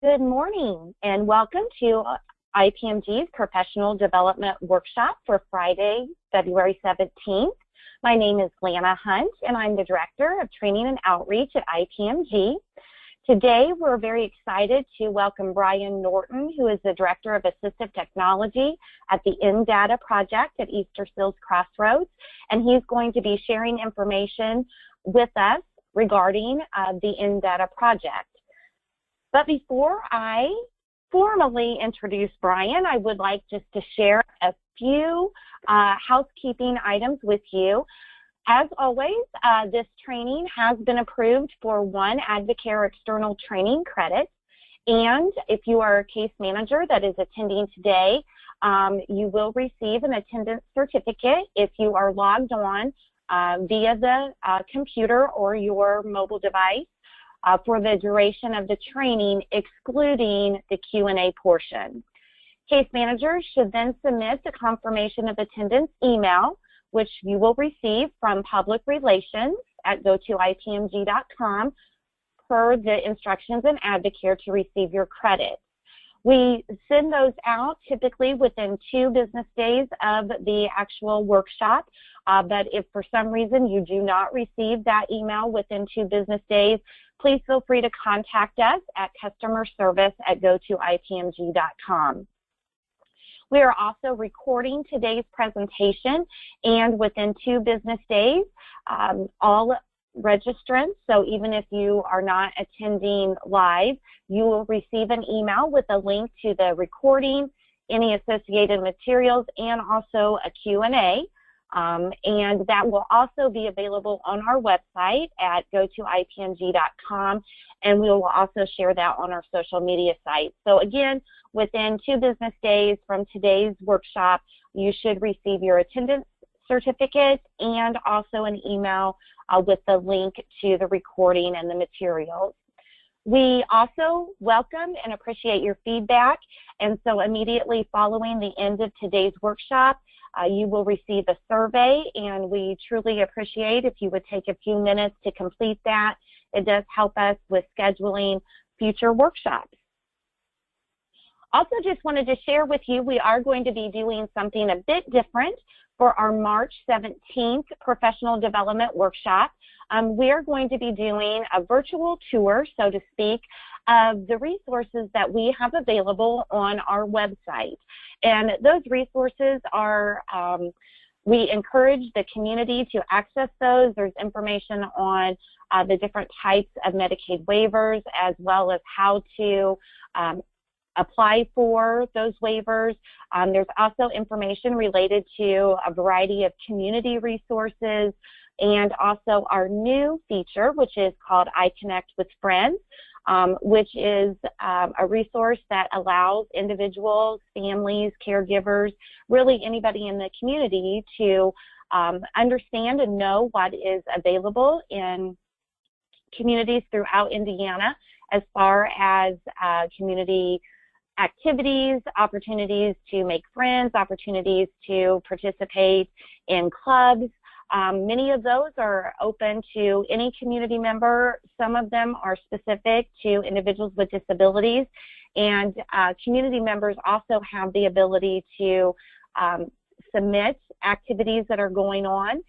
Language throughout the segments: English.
Good morning and welcome to IPMG's Professional Development Workshop for Friday, February 17th. My name is Lana Hunt and I'm the Director of Training and Outreach at IPMG. Today we're very excited to welcome Brian Norton, who is the Director of Assistive Technology at the INDATA Project at Easter Seals Crossroads, and he's going to be sharing information with us regarding the INDATA Project. But before I formally introduce Brian, I would like just to share a few housekeeping items with you. As always, this training has been approved for one Advocare external training credit. And if you are a case manager that is attending today, you will receive an attendance certificate if you are logged on via the computer or your mobile device. For the duration of the training, excluding the Q&A portion. Case managers should then submit the confirmation of attendance email, which you will receive from Public Relations at go2ipmg.com per the instructions in Advocare to receive your credit. We send those out typically within 2 business days of the actual workshop, but if for some reason you do not receive that email within 2 business days, please feel free to contact us at customerservice@go2ipmg.com. We are also recording today's presentation, and within 2 business days, all registrants, so even if you are not attending live, you will receive an email with a link to the recording, any associated materials, and also a Q&A. And that will also be available on our website at go2ipmg.com, and we will also share that on our social media site. So again, within 2 business days from today's workshop, you should receive your attendance certificate and also an email with the link to the recording and the materials. We also welcome and appreciate your feedback, and so immediately following the end of today's workshop, you will receive a survey, and we truly appreciate if you would take a few minutes to complete that. It does help us with scheduling future workshops. Also just wanted to share with you, we are going to be doing something a bit different for our March 17th Professional Development Workshop. We are going to be doing a virtual tour, so to speak, of the resources that we have available on our website. And those resources are, we encourage the community to access those. There's information on the different types of Medicaid waivers, as well as how to apply for those waivers. There's also information related to a variety of community resources, and also our new feature, which is called iConnect with Friends, which is a resource that allows individuals, families, caregivers, really anybody in the community to understand and know what is available in communities throughout Indiana as far as community activities, opportunities to make friends, opportunities to participate in clubs. Many of those are open to any community member. Some of them are specific to individuals with disabilities, and community members also have the ability to submit activities that are going on.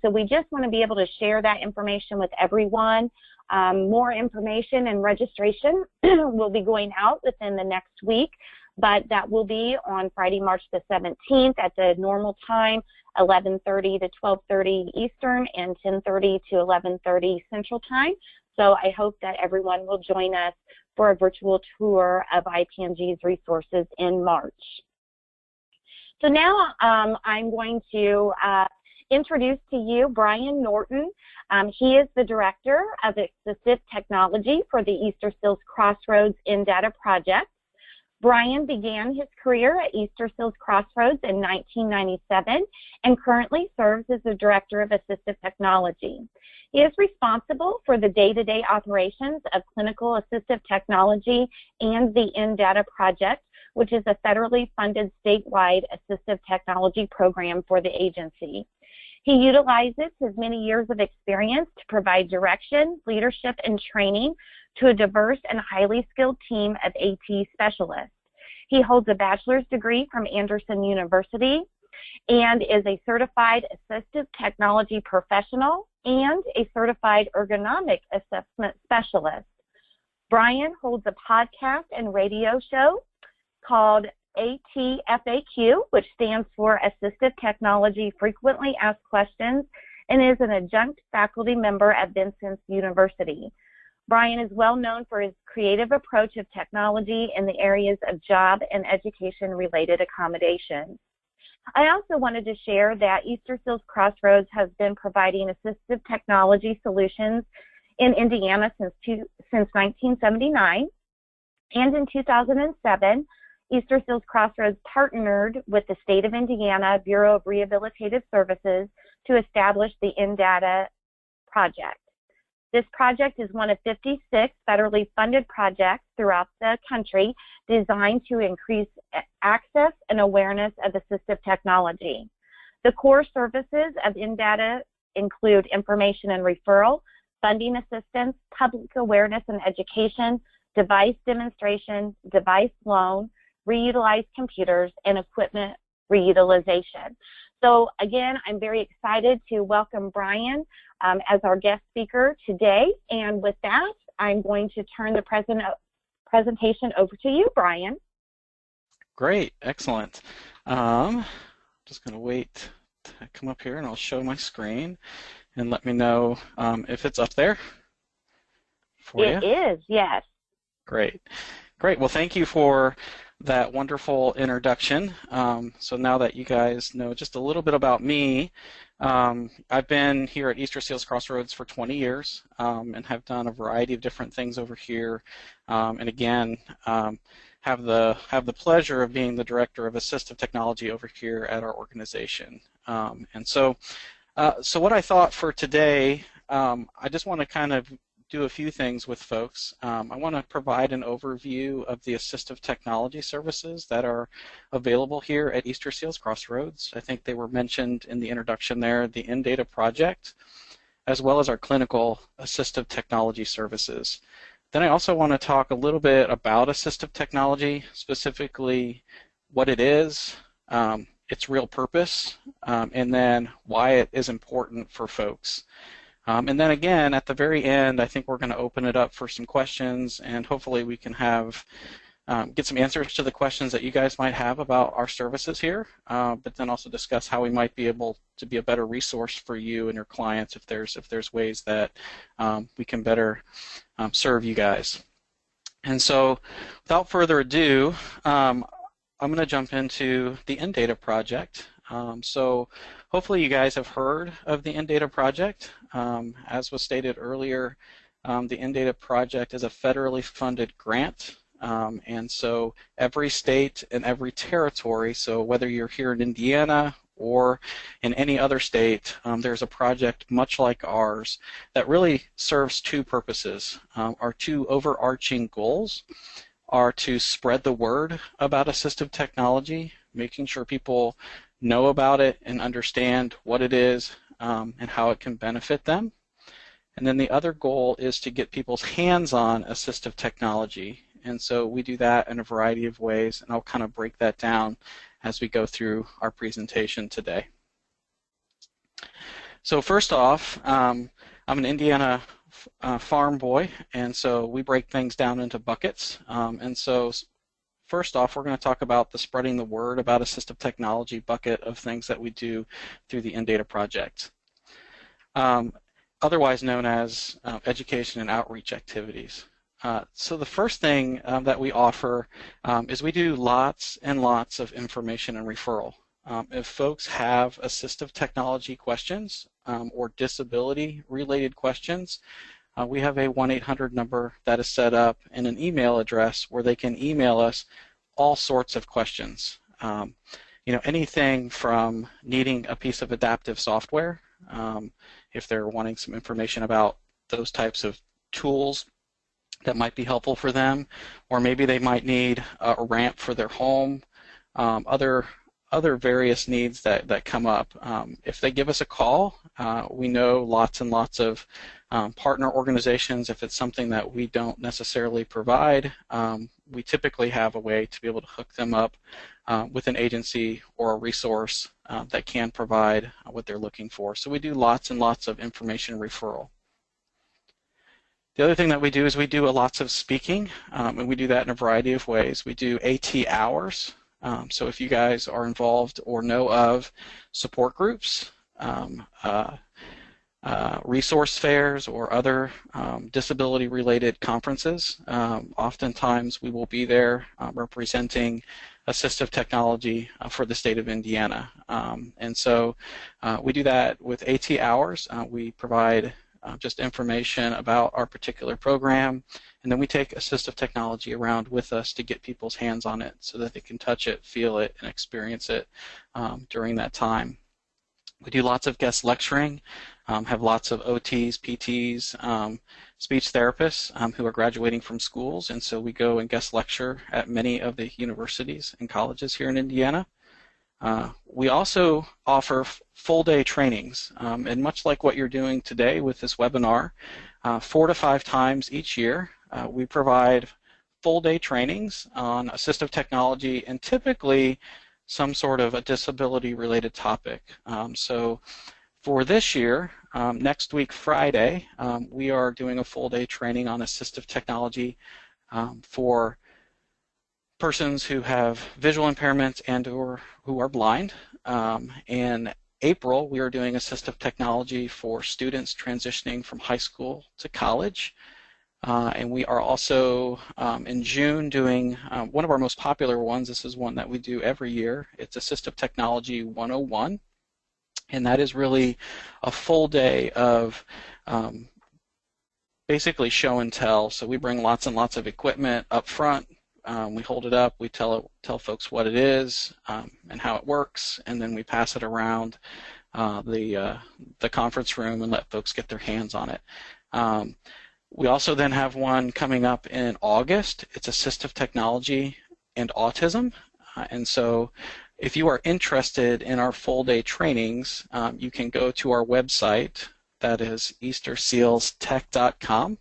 So we just want to be able to share that information with everyone. More information and registration will be going out within the next week, but that will be on Friday, March the 17th at the normal time, 11:30 to 12:30 Eastern and 10:30 to 11:30 Central Time. So I hope that everyone will join us for a virtual tour of IPMG's resources in March. So now I'm going to introduce to you Brian Norton. He is the Director of Assistive Technology for the Easter Seals Crossroads INDATA Project. Brian began his career at Easter Seals Crossroads in 1997 and currently serves as the Director of Assistive Technology. He is responsible for the day-to-day operations of clinical assistive technology and the INDATA Project, which is a federally funded statewide assistive technology program for the agency. He utilizes his many years of experience to provide direction, leadership, and training to a diverse and highly skilled team of AT specialists. He holds a bachelor's degree from Anderson University and is a certified assistive technology professional and a certified ergonomic assessment specialist. Brian holds a podcast and radio show called ATFAQ, which stands for Assistive Technology Frequently Asked Questions, and is an adjunct faculty member at Vincennes University. Brian is well known for his creative approach of technology in the areas of job and education-related accommodations. I also wanted to share that Easter Seals Crossroads has been providing assistive technology solutions in Indiana since 1979, and in 2007, Easter Seals Crossroads partnered with the State of Indiana Bureau of Rehabilitative Services to establish the INDATA project. This project is one of 56 federally funded projects throughout the country designed to increase access and awareness of assistive technology. The core services of INDATA include information and referral, funding assistance, public awareness and education, device demonstration, device loan, reutilized computers, and equipment reutilization. So again, I'm very excited to welcome Brian as our guest speaker today. And with that, I'm going to turn the presentation over to you, Brian. Great, excellent. Just going to wait to come up here and I'll show my screen and let me know if it's up there for you. It is, yes. Great. Great. Well, thank you for that wonderful introduction. So now that you guys know just a little bit about me, I've been here at Easter Seals Crossroads for 20 years and have done a variety of different things over here. And again, have the pleasure of being the director of assistive technology over here at our organization. So what I thought for today, I just want to kind of do a few things with folks. I want to provide an overview of the assistive technology services that are available here at Easter Seals Crossroads. I think they were mentioned in the introduction there, the INDATA project, as well as our clinical assistive technology services. Then I also want to talk a little bit about assistive technology, specifically what it is, its real purpose, and then why it is important for folks. And then again, at the very end, I think we're going to open it up for some questions, and hopefully we can have get some answers to the questions that you guys might have about our services here, but then also discuss how we might be able to be a better resource for you and your clients if there's ways that we can better serve you guys. And so, without further ado, I'm going to jump into the INDATA project. So hopefully you guys have heard of the INDATA project. As was stated earlier, the INDATA project is a federally funded grant, and so every state and every territory, so whether you're here in Indiana or in any other state, there's a project much like ours that really serves two purposes. Our two overarching goals are to spread the word about assistive technology, making sure people know about it and understand what it is and how it can benefit them. And then the other goal is to get people's hands on assistive technology. And so we do that in a variety of ways, and I'll kind of break that down as we go through our presentation today. So first off, I'm an Indiana farm boy, and so we break things down into buckets. And so first off, we're going to talk about the spreading the word about assistive technology bucket of things that we do through the INDATA project, otherwise known as education and outreach activities. So the first thing that we offer is we do lots and lots of information and referral. If folks have assistive technology questions or disability-related questions, we have a 1-800 number that is set up and an email address where they can email us all sorts of questions. Anything from needing a piece of adaptive software, if they're wanting some information about those types of tools that might be helpful for them, or maybe they might need a ramp for their home, other other various needs that come up. If they give us a call, we know lots and lots of partner organizations. If it's something that we don't necessarily provide, we typically have a way to be able to hook them up with an agency or a resource that can provide what they're looking for. So we do lots and lots of information referral. The other thing that we do is we do lots of speaking, and we do that in a variety of ways. We do AT hours. So if you guys are involved or know of support groups, resource fairs, or other disability-related conferences, oftentimes we will be there representing assistive technology for the state of Indiana. And so we do that with AT hours. We provide just information about our particular program, and then we take assistive technology around with us to get people's hands on it so that they can touch it, feel it, and experience it during that time. We do lots of guest lecturing, have lots of OTs, PTs, speech therapists who are graduating from schools, and so we go and guest lecture at many of the universities and colleges here in Indiana. We also offer full-day trainings, and much like what you're doing today with this webinar, 4 to 5 times each year, we provide full-day trainings on assistive technology and typically some sort of a disability-related topic. So for this year, next week Friday, we are doing a full-day training on assistive technology for persons who have visual impairments and or who are blind. In April, we are doing assistive technology for students transitioning from high school to college. And we are also in June doing one of our most popular ones. This is one that we do every year. It's Assistive Technology 101. And that is really a full day of basically show and tell. So we bring lots and lots of equipment up front. We hold it up, we tell folks what it is and how it works, and then we pass it around the conference room and let folks get their hands on it. We also then have one coming up in August. It's Assistive Technology and Autism. And so if you are interested in our full-day trainings, you can go to our website. That is eastersealstech.com.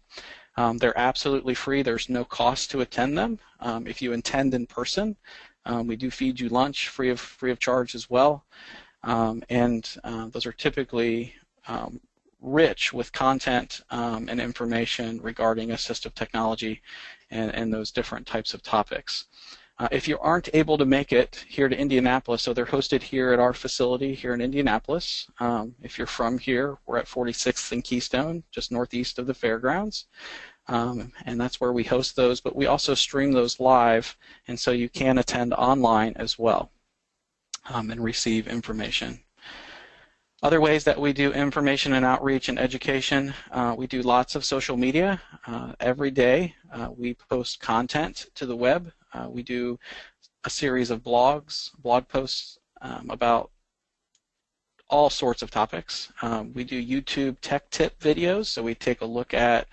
They're absolutely free. There's no cost to attend them. If you attend in person, we do feed you lunch free of charge as well. And those are typically rich with content and information regarding assistive technology and those different types of topics. If you aren't able to make it here to Indianapolis, so they're hosted here at our facility here in Indianapolis. If you're from here, we're at 46th and Keystone, just northeast of the fairgrounds. And that's where we host those, but we also stream those live, and so you can attend online as well and receive information. Other ways that we do information and outreach and education, we do lots of social media. Every day we post content to the web. We do a series of blog posts about all sorts of topics. We do YouTube tech tip videos, so we take a look at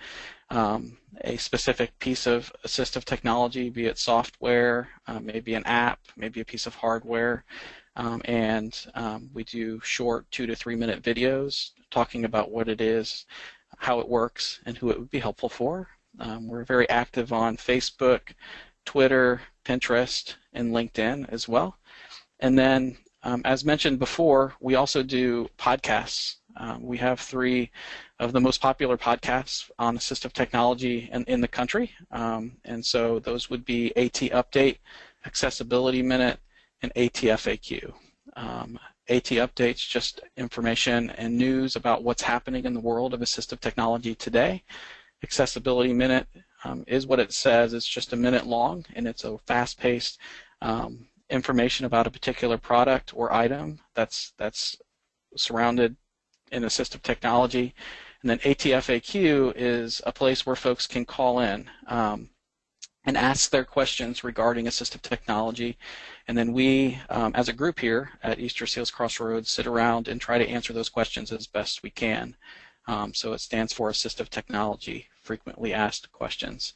a specific piece of assistive technology, be it software, maybe an app, maybe a piece of hardware, and we do short 2 to 3 minute videos talking about what it is, how it works, and who it would be helpful for. We're very active on Facebook, Twitter, Pinterest, and LinkedIn as well. And then, as mentioned before, we also do podcasts. We have 3 of the most popular podcasts on assistive technology in the country. And so those would be AT Update, Accessibility Minute, and ATFAQ. AT Updates, just information and news about what's happening in the world of assistive technology today. Accessibility Minute is what it says. It's just a minute long, and it's a fast-paced information about a particular product or item that's surrounded in assistive technology. And then ATFAQ is a place where folks can call in and ask their questions regarding assistive technology. And then we, as a group here at Easter Seals Crossroads, sit around and try to answer those questions as best we can. So it stands for Assistive Technology, Frequently Asked Questions.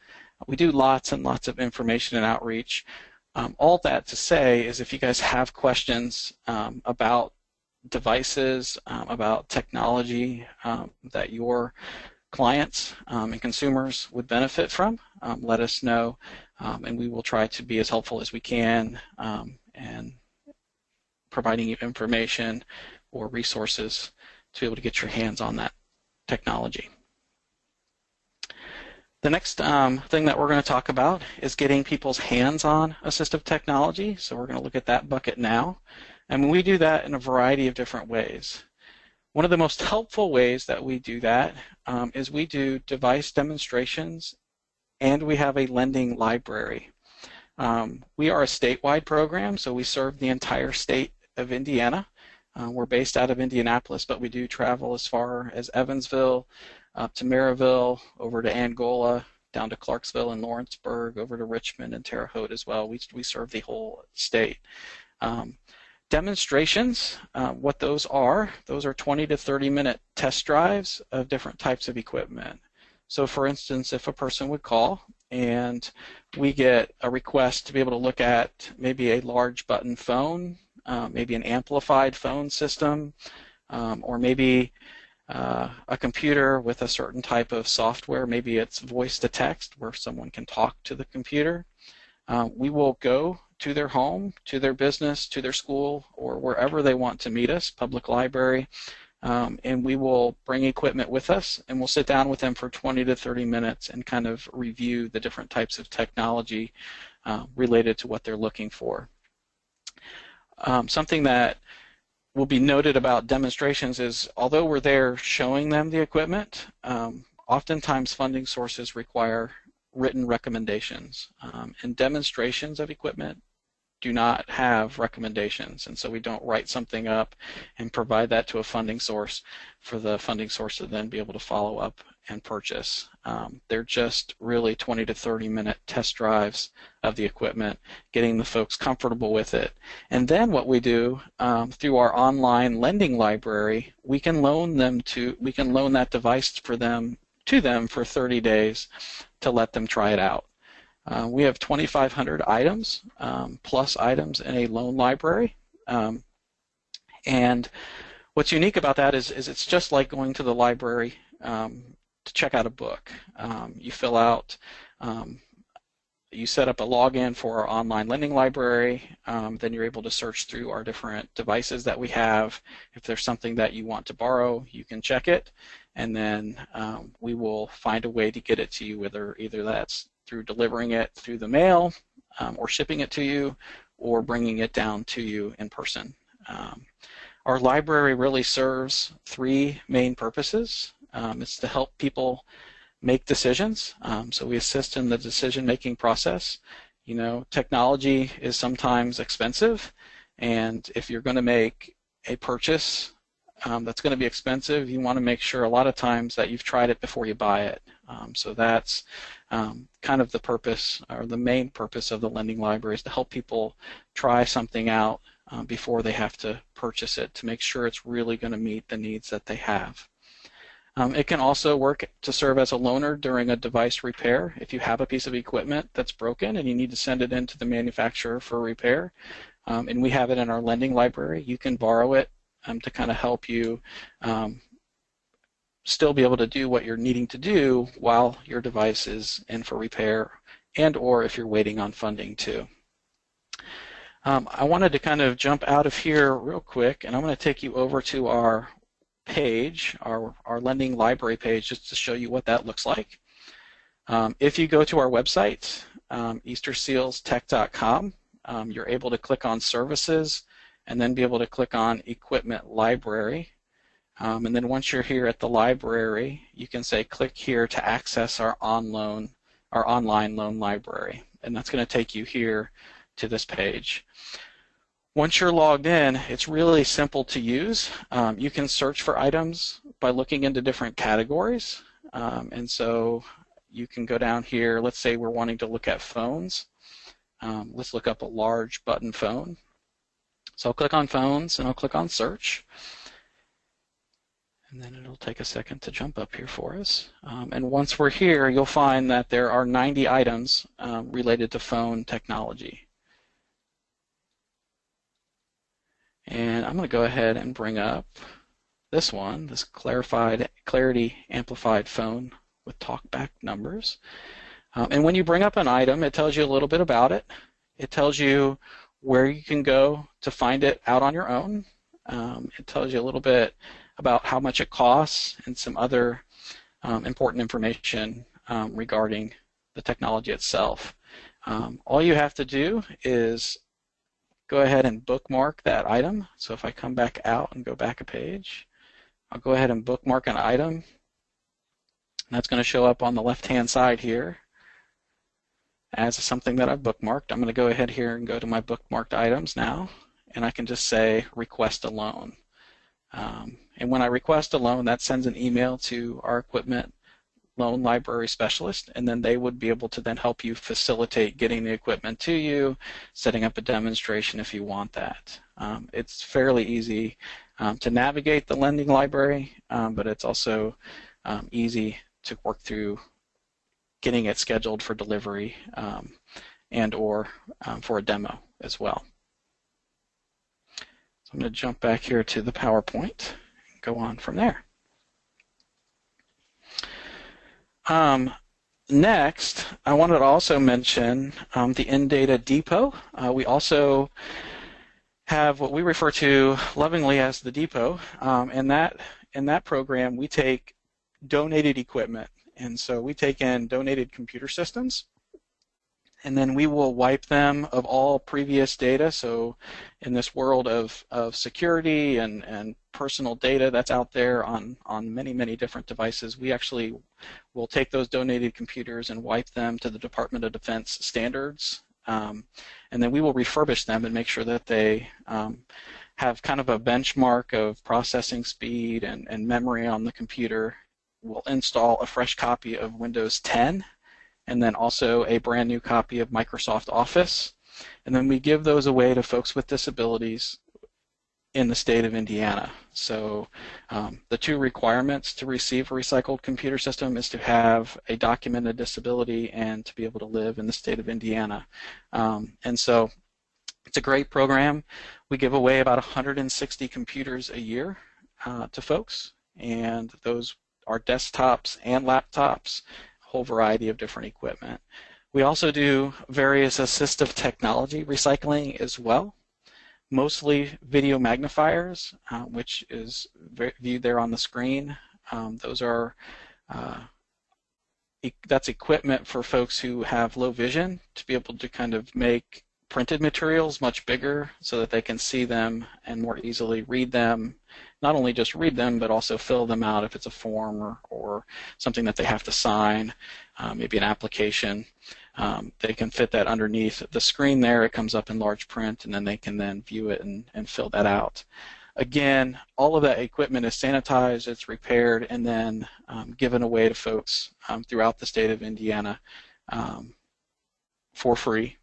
We do lots and lots of information and outreach. All that to say is if you guys have questions about devices, about technology that your clients and consumers would benefit from, let us know, and we will try to be as helpful as we can and providing you information or resources to be able to get your hands on that technology. The next thing that we're going to talk about is getting people's hands on assistive technology. So we're going to look at that bucket now. And we do that in a variety of different ways. One of the most helpful ways that we do that is we do device demonstrations and we have a lending library. We are a statewide program, so we serve the entire state of Indiana. We're based out of Indianapolis, but we do travel as far as Evansville, up to Maryville, over to Angola, down to Clarksville and Lawrenceburg, over to Richmond and Terre Haute as well. We serve the whole state. Demonstrations, what those are 20 to 30 minute test drives of different types of equipment. So for instance, if a person would call and we get a request to be able to look at maybe a large button phone, maybe an amplified phone system, or maybe a computer with a certain type of software, maybe it's voice to text where someone can talk to the computer. We will go to their home, to their business, to their school, or wherever they want to meet us, public library, and we will bring equipment with us and we'll sit down with them for 20 to 30 minutes and kind of review the different types of technology related to what they're looking for. Something that will be noted about demonstrations is although we're there showing them the equipment, oftentimes funding sources require written recommendations, and demonstrations of equipment do not have recommendations, and so we don't write something up and provide that to a funding source for the funding source to then be able to follow up and purchase. They're just really 20 to 30 minute test drives of the equipment, getting the folks comfortable with it. And then what we do through our online lending library, we can loan that device to them for 30 days to let them try it out. We have 2,500 items plus items in a loan library, and what's unique about that is it's just like going to the library to check out a book. You fill out, you set up a login for our online lending library, then you're able to search through our different devices that we have. If there's something that you want to borrow, you can check it, and then we will find a way to get it to you, either that's through delivering it through the mail or shipping it to you or bringing it down to you in person. Our library really serves three main purposes. It's to help people make decisions, so we assist in the decision-making process. You know, technology is sometimes expensive, and if you're going to make a purchase that's going to be expensive, you want to make sure a lot of times that you've tried it before you buy it. So that's kind of the purpose, or the main purpose of the lending library, is to help people try something out before they have to purchase it, to make sure it's really going to meet the needs that they have. It can also work to serve as a loaner during a device repair. If you have a piece of equipment that's broken and you need to send it into the manufacturer for repair, and we have it in our lending library, you can borrow it to kind of help you still be able to do what you're needing to do while your device is in for repair, and or if you're waiting on funding too. I wanted to kind of jump out of here real quick, and I'm going to take you over to our page, our lending library page, just to show you what that looks like. If you go to our website, eastersealstech.com, you're able to click on services and then be able to click on equipment library. And then once you're here at the library, you can say click here to access our online loan library, and that's going to take you here to this page. Once you're logged in, it's really simple to use. You can search for items by looking into different categories, and so you can go down here. Let's say we're wanting to look at phones. Let's look up a large button phone. So I'll click on phones and I'll click on search. And then it'll take a second to jump up here for us. And once we're here, you'll find that there are 90 items related to phone technology. And I'm going to go ahead and bring up this one, this Clarity Amplified phone with talkback numbers. And when you bring up an item, it tells you a little bit about it. It tells you where you can go to find it out on your own. It tells you a little bit about how much it costs and some other important information regarding the technology itself. All you have to do is go ahead and bookmark that item. So if I come back out and go back a page, I'll go ahead and bookmark an item. And that's going to show up on the left-hand side here as something that I've bookmarked. I'm going to go ahead here and go to my bookmarked items now, and I can just say request a loan. And when I request a loan, that sends an email to our equipment loan library specialist, and then they would be able to then help you facilitate getting the equipment to you, setting up a demonstration if you want that. It's fairly easy to navigate the lending library, but it's also easy to work through getting it scheduled for delivery and or for a demo as well. So I'm going to jump back here to the PowerPoint and go on from there. Next, I wanted to also mention the INDATA Depot. We also have what we refer to lovingly as the Depot. In that program, we take donated equipment. And so we take in donated computer systems, and then we will wipe them of all previous data. So in this world of security and personal data that's out there on many, many different devices, we actually will take those donated computers and wipe them to the Department of Defense standards. And then we will refurbish them and make sure that they have kind of a benchmark of processing speed and memory on the computer. We'll install a fresh copy of Windows 10 and then also a brand new copy of Microsoft Office. And then we give those away to folks with disabilities in the state of Indiana. So the two requirements to receive a recycled computer system is to have a documented disability and to be able to live in the state of Indiana. And so it's a great program. We give away about 160 computers a year to folks, and those are desktops and laptops, a whole variety of different equipment. We also do various assistive technology recycling as well, mostly video magnifiers, which is viewed there on the screen. Those are that's equipment for folks who have low vision to be able to kind of make printed materials much bigger so that they can see them and more easily read them. Not only just read them, but also fill them out if it's a form or something that they have to sign, maybe an application. They can fit that underneath the screen there. It comes up in large print, and then they can then view it and fill that out. Again, all of that equipment is sanitized, it's repaired, and then given away to folks throughout the state of Indiana for free.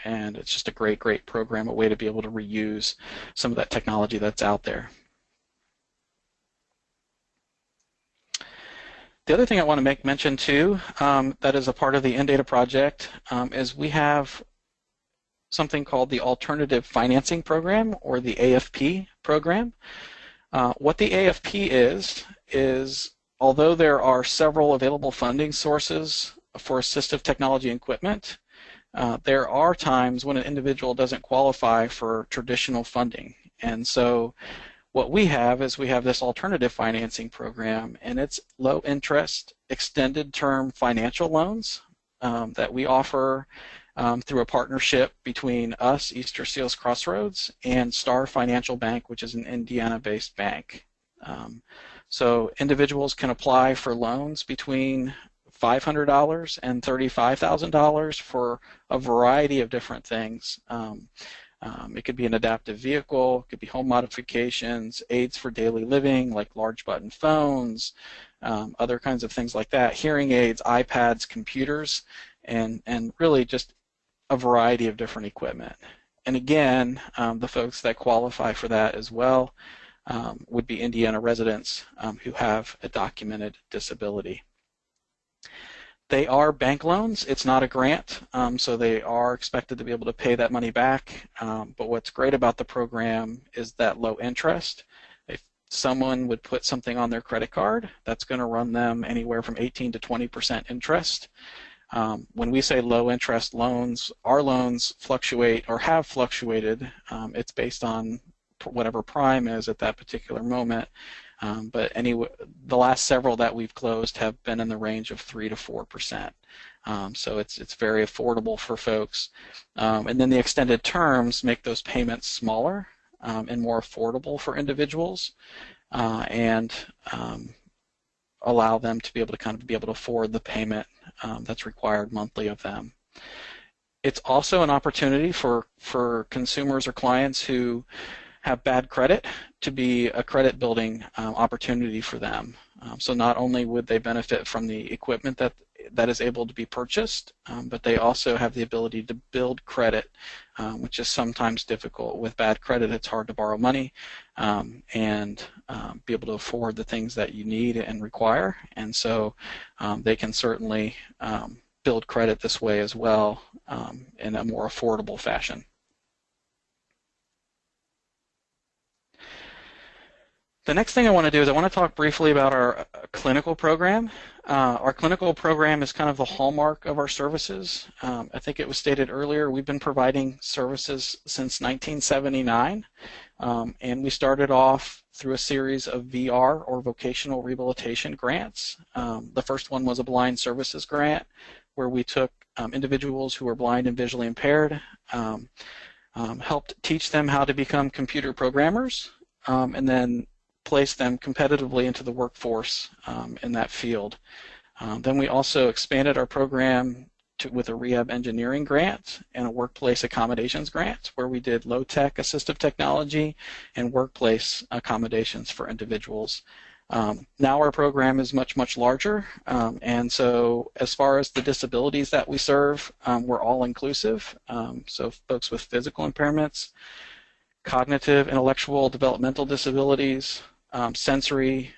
And it's just a great, great program, a way to be able to reuse some of that technology that's out there. The other thing I want to make mention too, that is a part of the INDATA project, is we have something called the Alternative Financing Program, or the AFP program. What the AFP is although there are several available funding sources for assistive technology equipment, there are times when an individual doesn't qualify for traditional funding. And so what we have is we have this alternative financing program, and it's low interest, extended term financial loans that we offer through a partnership between us, Easter Seals Crossroads, and Star Financial Bank, which is an Indiana-based bank. So individuals can apply for loans between $500 and $35,000 for a variety of different things. It could be an adaptive vehicle, it could be home modifications, aids for daily living like large button phones, other kinds of things like that, hearing aids, iPads, computers, and really just a variety of different equipment. And again, the folks that qualify for that as well would be Indiana residents who have a documented disability. They are bank loans. It's not a grant, so they are expected to be able to pay that money back. But what's great about the program is that low interest. If someone would put something on their credit card, that's going to run them anywhere from 18 to 20% interest. When we say low interest loans, our loans fluctuate or have fluctuated. It's based on whatever prime is at that particular moment. But the last several that we've closed have been in the range of 3 to 4%. So it's very affordable for folks. And then the extended terms make those payments smaller and more affordable for individuals, and allow them to be able to kind of be able to afford the payment that's required monthly of them. It's also an opportunity for consumers or clients who have bad credit to be a credit building opportunity for them. So not only would they benefit from the equipment that is able to be purchased, but they also have the ability to build credit, which is sometimes difficult. With bad credit, it's hard to borrow money and be able to afford the things that you need and require. And so they can certainly build credit this way as well in a more affordable fashion. The next thing I want to do is I want to talk briefly about our clinical program. Our clinical program is kind of the hallmark of our services. I think it was stated earlier, we've been providing services since 1979, and we started off through a series of VR or vocational rehabilitation grants. The first one was a blind services grant where we took individuals who were blind and visually impaired, helped teach them how to become computer programmers, and then place them competitively into the workforce in that field. Then we also expanded our program with a rehab engineering grant and a workplace accommodations grant where we did low-tech assistive technology and workplace accommodations for individuals. Now our program is much, much larger, and so as far as the disabilities that we serve, we're all inclusive. So folks with physical impairments, cognitive, intellectual, developmental disabilities, sensory,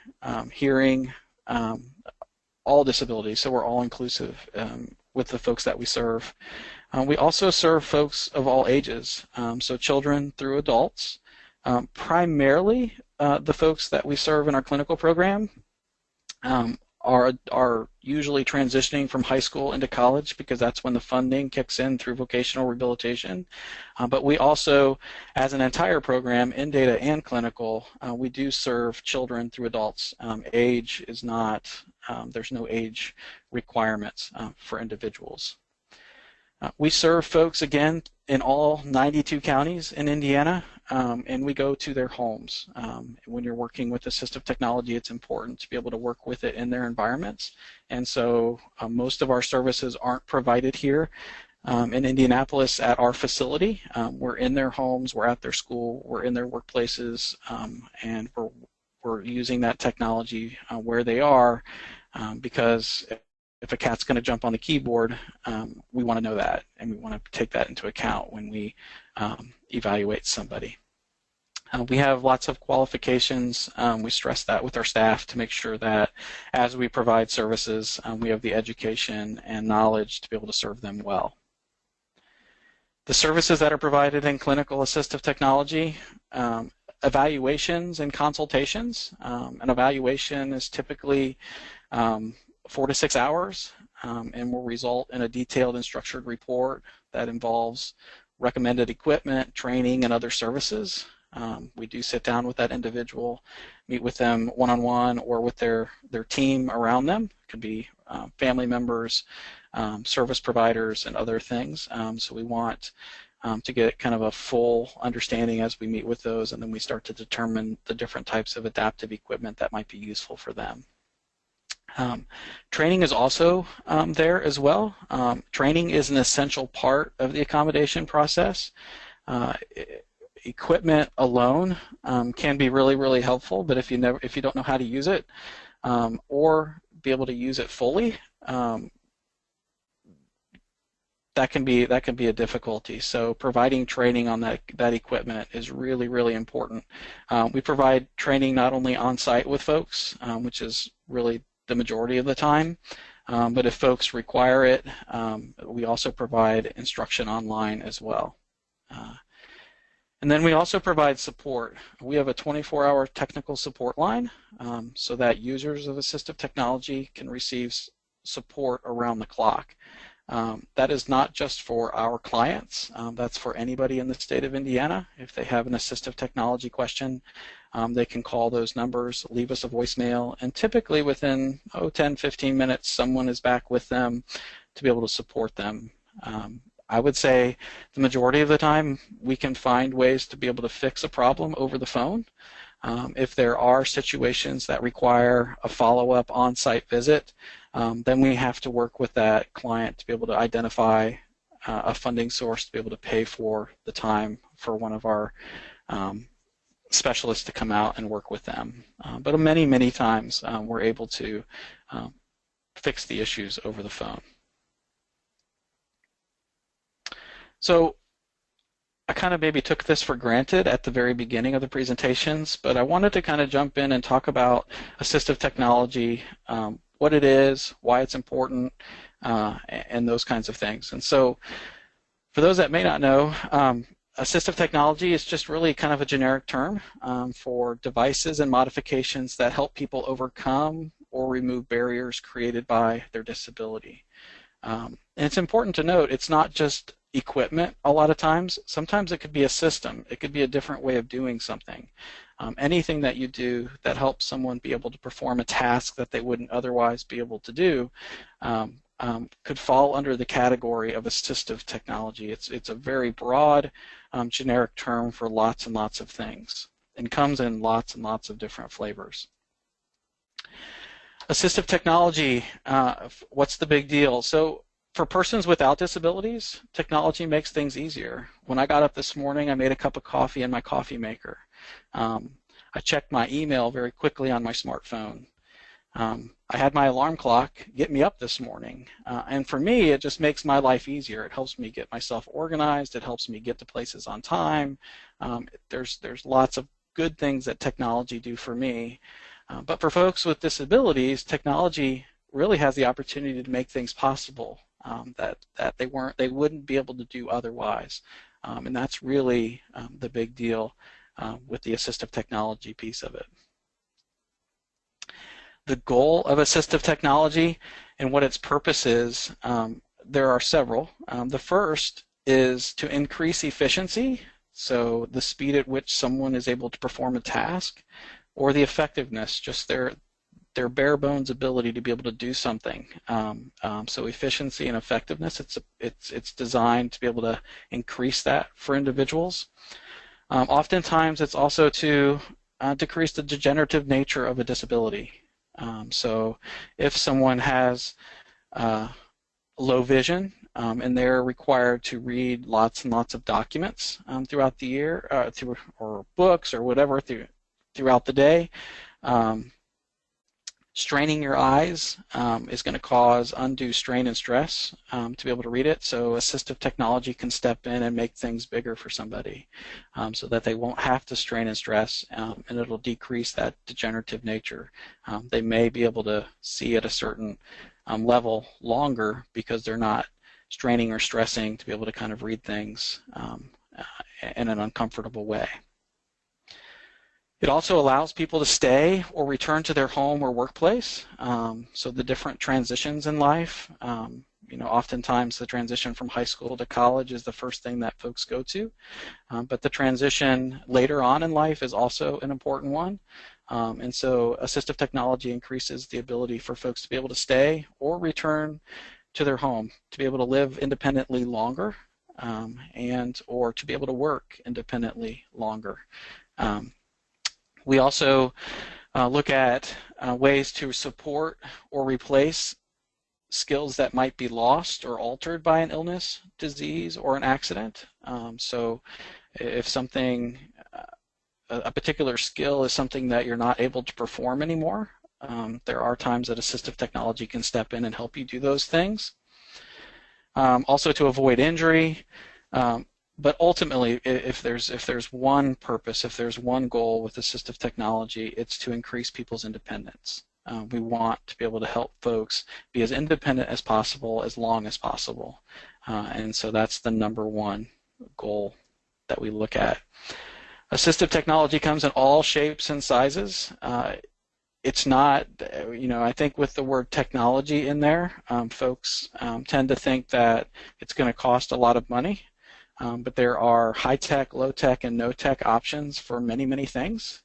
hearing, all disabilities, so we're all inclusive with the folks that we serve. We also serve folks of all ages, so children through adults. Primarily, the folks that we serve in our clinical program are usually transitioning from high school into college because that's when the funding kicks in through vocational rehabilitation. But we also, as an entire program, INDATA and clinical, we do serve children through adults. Age is not, there's no age requirements for individuals. We serve folks, again, in all 92 counties in Indiana, and we go to their homes. When you're working with assistive technology, it's important to be able to work with it in their environments. And so most of our services aren't provided here in Indianapolis at our facility. We're in their homes, we're at their school, we're in their workplaces, and we're using that technology where they are because if a cat's going to jump on the keyboard, we want to know that, and we want to take that into account when we evaluate somebody. We have lots of qualifications. We stress that with our staff to make sure that as we provide services, we have the education and knowledge to be able to serve them well. The services that are provided in clinical assistive technology, evaluations and consultations. An evaluation is typically 4 to 6 hours and will result in a detailed and structured report that involves recommended equipment, training, and other services. We do sit down with that individual, meet with them one-on-one or with their team around them. It could be family members, service providers, and other things. So we want to get kind of a full understanding as we meet with those, and then we start to determine the different types of adaptive equipment that might be useful for them. Training is also there as well. Training is an essential part of the accommodation process. Equipment alone can be really, really helpful, but if you don't know how to use it or be able to use it fully, that can be a difficulty. So providing training on that equipment is really, really important. We provide training not only on site with folks, which is really the majority of the time, But if folks require it, we also provide instruction online as well. And then we also provide support. We have a 24-hour technical support line so that users of assistive technology can receive support around the clock. That is not just for our clients. That's for anybody in the state of Indiana. If they have an assistive technology question, they can call those numbers, leave us a voicemail, and typically within 10, 15 minutes, someone is back with them to be able to support them. I would say the majority of the time we can find ways to be able to fix a problem over the phone. If there are situations that require a follow-up on-site visit, then we have to work with that client to be able to identify a funding source to be able to pay for the time for one of our specialists to come out and work with them. But many, many times we're able to fix the issues over the phone. So I kind of maybe took this for granted at the very beginning of the presentations, but I wanted to kind of jump in and talk about assistive technology, what it is, why it's important, and those kinds of things. And so for those that may not know, assistive technology is just really kind of a generic term for devices and modifications that help people overcome or remove barriers created by their disability. And it's important to note it's not just equipment a lot of times. Sometimes it could be a system. It could be a different way of doing something. Anything that you do that helps someone be able to perform a task that they wouldn't otherwise be able to do could fall under the category of assistive technology. It's a very broad, generic term for lots and lots of things and comes in lots and lots of different flavors. Assistive technology, what's the big deal? So for persons without disabilities, technology makes things easier. When I got up this morning, I made a cup of coffee in my coffee maker. I checked my email very quickly on my smartphone. I had my alarm clock get me up this morning. And for me, it just makes my life easier. It helps me get myself organized. It helps me get to places on time. There's lots of good things that technology do for me. But for folks with disabilities, technology really has the opportunity to make things possible that they wouldn't be able to do otherwise. And that's really the big deal with the assistive technology piece of it. The goal of assistive technology and what its purpose is, there are several. The first is to increase efficiency, so the speed at which someone is able to perform a task, or the effectiveness, just their bare bones ability to be able to do something. So efficiency and effectiveness, it's designed to be able to increase that for individuals. Oftentimes it's also to decrease the degenerative nature of a disability. So if someone has low vision and they're required to read lots and lots of documents throughout the year, or books or whatever throughout the day, straining your eyes is going to cause undue strain and stress to be able to read it. So assistive technology can step in and make things bigger for somebody so that they won't have to strain and stress, and it'll decrease that degenerative nature. They may be able to see at a certain level longer because they're not straining or stressing to be able to kind of read things in an uncomfortable way. It also allows people to stay or return to their home or workplace. So the different transitions in life, oftentimes the transition from high school to college is the first thing that folks go to. But the transition later on in life is also an important one. And so assistive technology increases the ability for folks to be able to stay or return to their home, to be able to live independently longer, or to be able to work independently longer. We also look at ways to support or replace skills that might be lost or altered by an illness, disease, or an accident. So if something, a particular skill is something that you're not able to perform anymore, there are times that assistive technology can step in and help you do those things. Also to avoid injury. But ultimately, if there's one purpose, if there's one goal with assistive technology, it's to increase people's independence. We want to be able to help folks be as independent as possible, as long as possible. And so that's the #1 goal that we look at. Assistive technology comes in all shapes and sizes. It's not, I think with the word technology in there, folks tend to think that it's going to cost a lot of money, but there are high-tech, low-tech, and no-tech options for many, many things,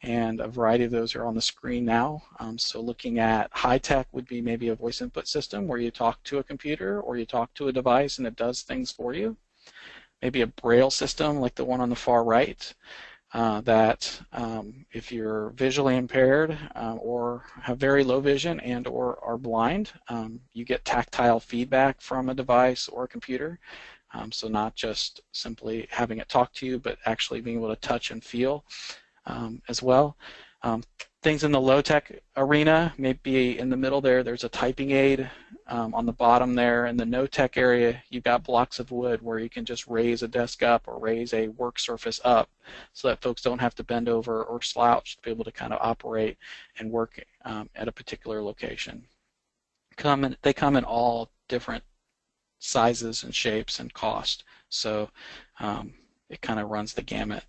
and a variety of those are on the screen now. So looking at high-tech would be maybe a voice input system where you talk to a computer or you talk to a device and it does things for you. Maybe a braille system like the one on the far right, that if you're visually impaired or have very low vision and or are blind, you get tactile feedback from a device or a computer. So not just simply having it talk to you, but actually being able to touch and feel as well. Things in the low-tech arena, maybe in the middle there's a typing aid. On the bottom there, in the no-tech area, you've got blocks of wood where you can just raise a desk up or raise a work surface up so that folks don't have to bend over or slouch to be able to kind of operate and work at a particular location. They come in all different sizes and shapes and cost, so it kind of runs the gamut.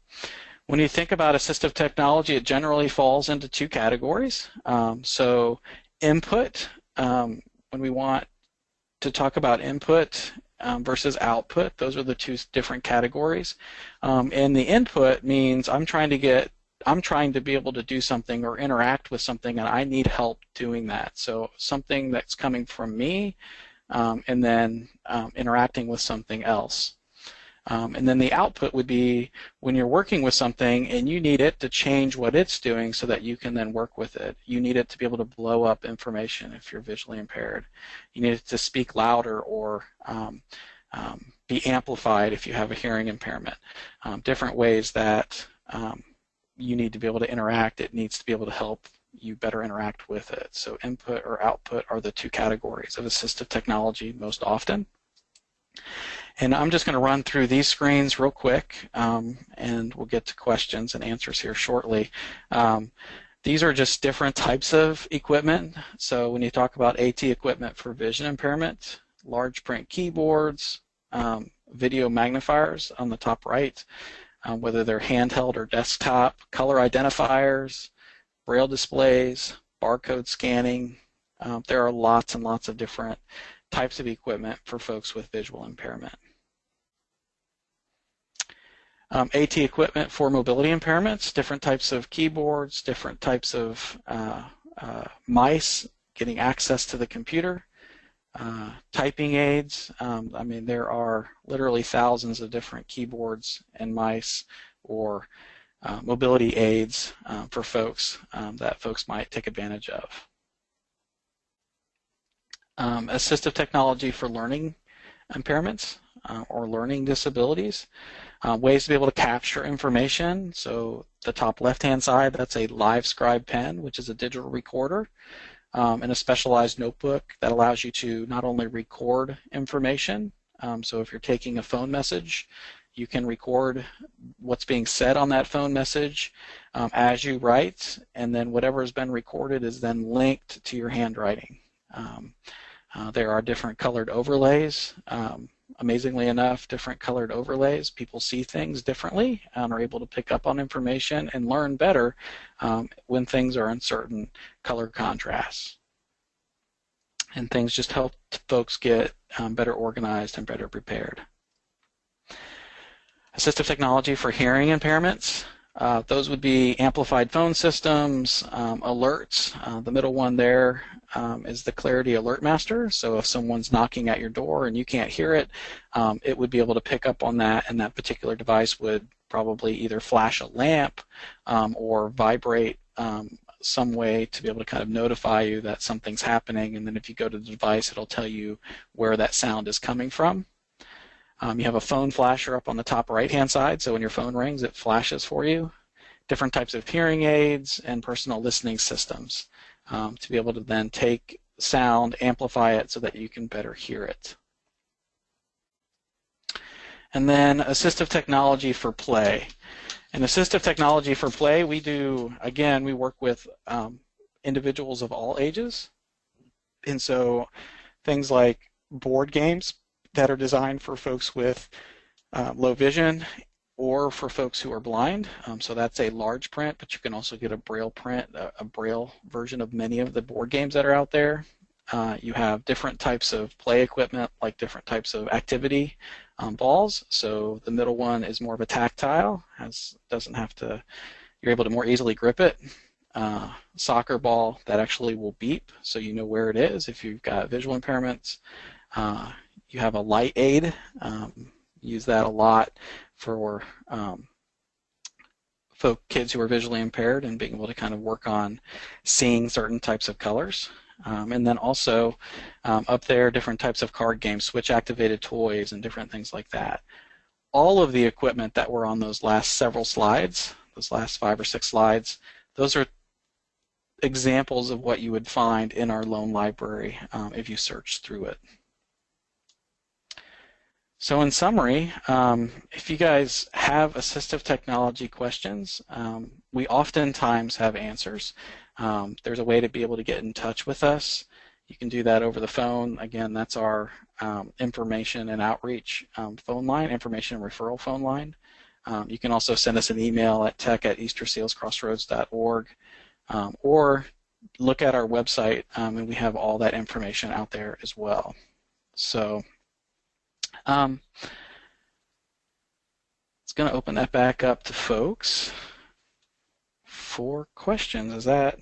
When you think about assistive technology, it generally falls into 2 categories. So input, when we want to talk about input versus output, those are the 2 different categories. And the input means I'm trying to be able to do something or interact with something, and I need help doing that. So something that's coming from me, and then interacting with something else. And then the output would be when you're working with something and you need it to change what it's doing so that you can then work with it. You need it to be able to blow up information if you're visually impaired. You need it to speak louder or be amplified if you have a hearing impairment. Different ways that you need to be able to interact. It needs to be able to help you better interact with it. So input or output are the 2 categories of assistive technology most often. And I'm just going to run through these screens real quick, and we'll get to questions and answers here shortly. These are just different types of equipment. So when you talk about AT equipment for vision impairment, large print keyboards, video magnifiers on the top right, whether they're handheld or desktop, color identifiers, braille displays, barcode scanning. There are lots and lots of different types of equipment for folks with visual impairment. AT equipment for mobility impairments, different types of keyboards, different types of mice, getting access to the computer, typing aids. I mean, there are literally thousands of different keyboards and mice or mobility aids for folks that folks might take advantage of. Assistive technology for learning impairments or learning disabilities. Ways to be able to capture information. So the top left-hand side, that's a Live Scribe pen, which is a digital recorder, and a specialized notebook that allows you to not only record information, so if you're taking a phone message, you can record what's being said on that phone message as you write, and then whatever has been recorded is then linked to your handwriting. There are different colored overlays. Amazingly enough, different colored overlays, people see things differently and are able to pick up on information and learn better when things are in certain color contrasts. And things just help folks get better organized and better prepared. Assistive technology for hearing impairments. Those would be amplified phone systems, alerts. The middle one there is the Clarity Alert Master. So if someone's knocking at your door and you can't hear it, it would be able to pick up on that, and that particular device would probably either flash a lamp or vibrate some way to be able to kind of notify you that something's happening, and then if you go to the device, it'll tell you where that sound is coming from. You have a phone flasher up on the top right-hand side, so when your phone rings, it flashes for you. Different types of hearing aids and personal listening systems to be able to then take sound, amplify it so that you can better hear it. And then assistive technology for play. And assistive technology for play, we do, again, we work with individuals of all ages. And so things like board games that are designed for folks with low vision or for folks who are blind. So that's a large print, but you can also get a braille print, a braille version of many of the board games that are out there. You have different types of play equipment, like different types of activity balls. So the middle one is more of a tactile, doesn't have to, you're able to more easily grip it. Soccer ball that actually will beep, so you know where it is if you've got visual impairments. You have a light aid. Use that a lot for kids who are visually impaired and being able to kind of work on seeing certain types of colors. And then also up there, different types of card games, switch activated toys, and different things like that. All of the equipment that were on those last several slides, those last 5 or 6 slides, those are examples of what you would find in our loan library if you search through it. So in summary, if you guys have assistive technology questions, we oftentimes have answers. There's a way to be able to get in touch with us. You can do that over the phone. Again, that's our information and outreach phone line, information and referral phone line. You can also send us an email at tech@eastersealscrossroads.org, or look at our website, and we have all that information out there as well. So it's going to open that back up to folks for questions. Is that?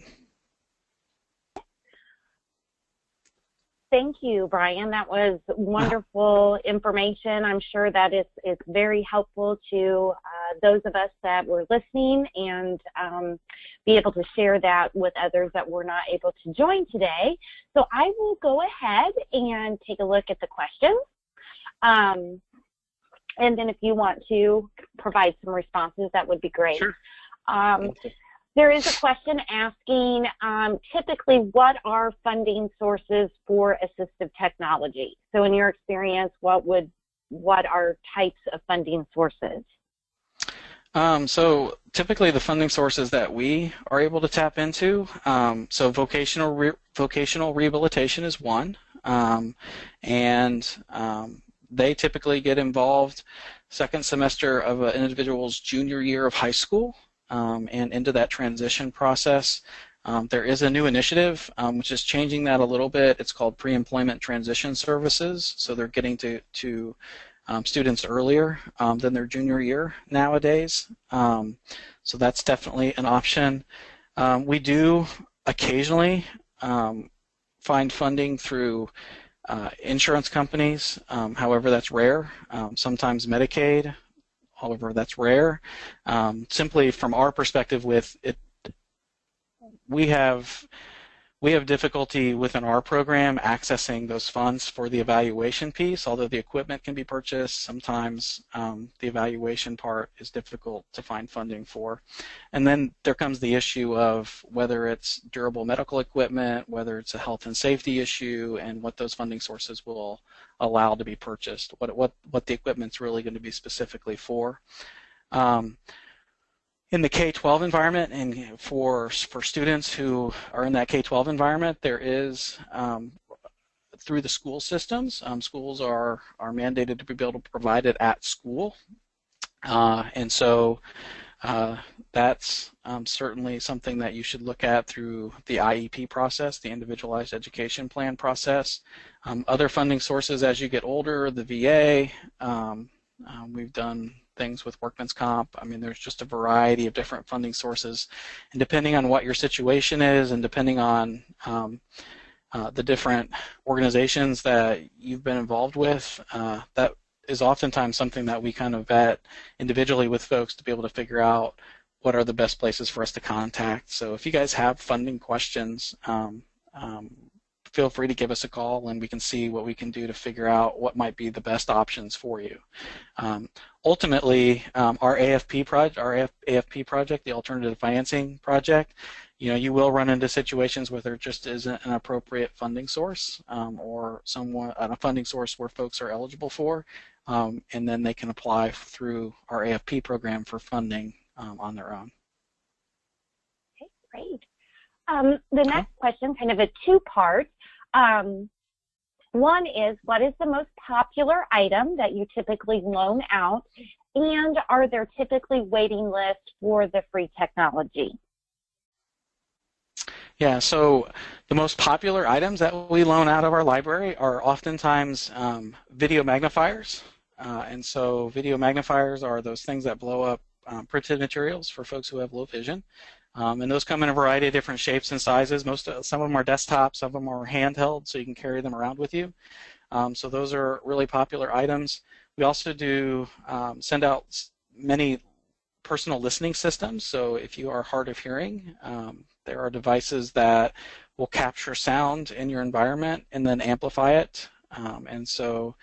Thank you, Brian. That was wonderful information. I'm sure that it's very helpful to those of us that were listening, and be able to share that with others that were not able to join today. So I will go ahead and take a look at the questions. And then if you want to provide some responses, that would be great. Sure. There is a question asking, typically, what are funding sources for assistive technology? So in your experience, what are types of funding sources? So typically the funding sources that we are able to tap into, so vocational rehabilitation is one, and they typically get involved second semester of an individual's junior year of high school, and into that transition process. There is a new initiative which is changing that a little bit. It's called Pre-Employment Transition Services, so they're getting to students earlier than their junior year nowadays. So that's definitely an option. We do occasionally find funding through insurance companies, however that's rare. Sometimes Medicaid, however that's rare. Simply from our perspective with it, we have difficulty within our program accessing those funds for the evaluation piece. Although the equipment can be purchased, sometimes the evaluation part is difficult to find funding for. And then there comes the issue of whether it's durable medical equipment, whether it's a health and safety issue, and what those funding sources will allow to be purchased, what the equipment's really going to be specifically for. In the K-12 environment, and for students who are in that K-12 environment, there is, through the school systems, schools are mandated to be able to provide it at school. And so that's certainly something that you should look at through the IEP process, the Individualized Education Plan process. Other funding sources as you get older, the VA, we've done things with workman's comp. I mean, there's just a variety of different funding sources, and depending on what your situation is, and depending on the different organizations that you've been involved with, that is oftentimes something that we kind of vet individually with folks to be able to figure out what are the best places for us to contact. So if you guys have funding questions, feel free to give us a call, and we can see what we can do to figure out what might be the best options for you. Ultimately, our AFP project, the Alternative Financing Project, you will run into situations where there just isn't an appropriate funding source, or a funding source where folks are eligible for, and then they can apply through our AFP program for funding on their own. Okay, great. The next question, kind of a two-part. One is, what is the most popular item that you typically loan out, and are there typically waiting lists for the free technology? Yeah, so the most popular items that we loan out of our library are oftentimes video magnifiers. And so video magnifiers are those things that blow up printed materials for folks who have low vision. And those come in a variety of different shapes and sizes. Some of them are desktop, some of them are handheld, so you can carry them around with you. So those are really popular items. We also do send out many personal listening systems. So if you are hard of hearing, there are devices that will capture sound in your environment and then amplify it. And so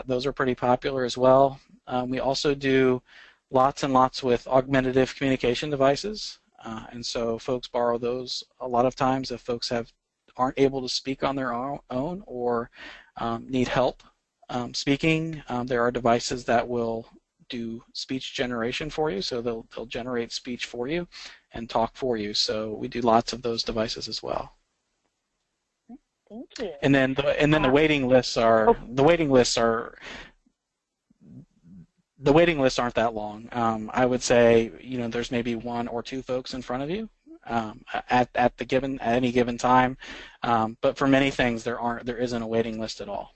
those are pretty popular as well. We also do lots and lots with augmentative communication devices. And so folks borrow those a lot of times if folks aren't able to speak on their own or need help speaking. There are devices that will do speech generation for you, so they'll generate speech for you and talk for you. So we do lots of those devices as well. Thank you. And then the waiting lists are the waiting lists aren't that long. I would say there's maybe one or two folks in front of you at any given time. But for many things there isn't a waiting list at all.